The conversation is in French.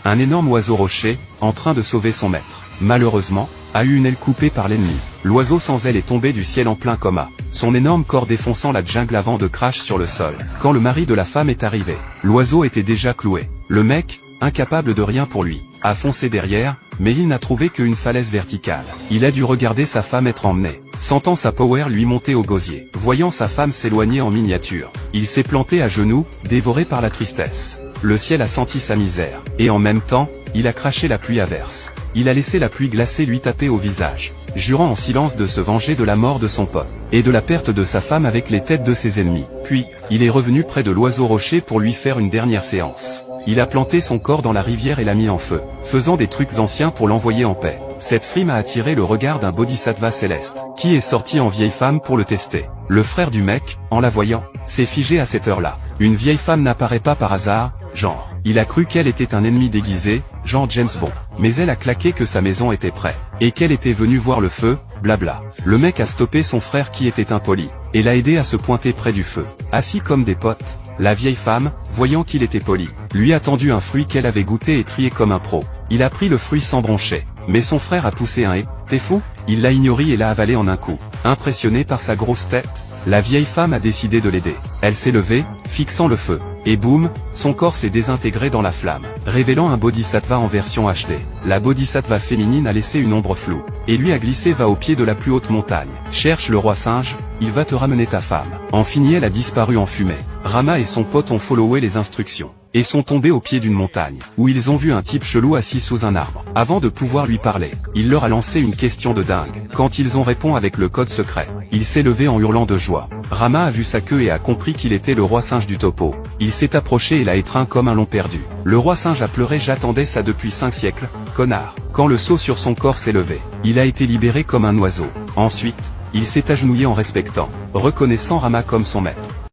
Un énorme oiseau rocher, en train de sauver son maître, malheureusement, a eu une aile coupée par l'ennemi. L'oiseau sans aile est tombé du ciel en plein coma, son énorme corps défonçant la jungle avant de crash sur le sol. Quand le mari de la femme est arrivé, l'oiseau était déjà cloué. Le mec, incapable de rien pour lui, a foncé derrière, mais il n'a trouvé qu'une falaise verticale. Il a dû regarder sa femme être emmenée, sentant sa power lui monter au gosier. Voyant sa femme s'éloigner en miniature, il s'est planté à genoux, dévoré par la tristesse. Le ciel a senti sa misère, et en même temps, il a craché la pluie averse. Il a laissé la pluie glacée lui taper au visage, jurant en silence de se venger de la mort de son pote, et de la perte de sa femme avec les têtes de ses ennemis. Puis, il est revenu près de l'oiseau rocher pour lui faire une dernière séance. Il a planté son corps dans la rivière et l'a mis en feu, faisant des trucs anciens pour l'envoyer en paix. Cette frime a attiré le regard d'un bodhisattva céleste, qui est sorti en vieille femme pour le tester. Le frère du mec, en la voyant, s'est figé à cette heure-là. Une vieille femme n'apparaît pas par hasard, genre. Il a cru qu'elle était un ennemi déguisé, genre James Bond. Mais elle a claqué que sa maison était prête, et qu'elle était venue voir le feu, blabla. Le mec a stoppé son frère qui était impoli, et l'a aidé à se pointer près du feu. Assis comme des potes, la vieille femme, voyant qu'il était poli, lui a tendu un fruit qu'elle avait goûté et trié comme un pro. Il a pris le fruit sans broncher, mais son frère a poussé un « Eh, t'es fou ?» Il l'a ignoré et l'a avalé en un coup. Impressionné par sa grosse tête, la vieille femme a décidé de l'aider. Elle s'est levée, fixant le feu, et boum, son corps s'est désintégré dans la flamme, révélant un bodhisattva en version HD. La bodhisattva féminine a laissé une ombre floue, et lui a glissé va au pied de la plus haute montagne. Cherche le roi singe, il va te ramener ta femme. En fini elle a disparu en fumée. Rama et son pote ont followé les instructions, et sont tombés au pied d'une montagne, où ils ont vu un type chelou assis sous un arbre. Avant de pouvoir lui parler, il leur a lancé une question de dingue. Quand ils ont répondu avec le code secret, il s'est levé en hurlant de joie. Rama a vu sa queue et a compris qu'il était le roi singe du topo. Il s'est approché et l'a étreint comme un long perdu. Le roi singe a pleuré: j'attendais ça depuis 5 siècles, connard. Quand le sceau sur son corps s'est levé, il a été libéré comme un oiseau. Ensuite, il s'est agenouillé en respectant, reconnaissant Rama comme son maître.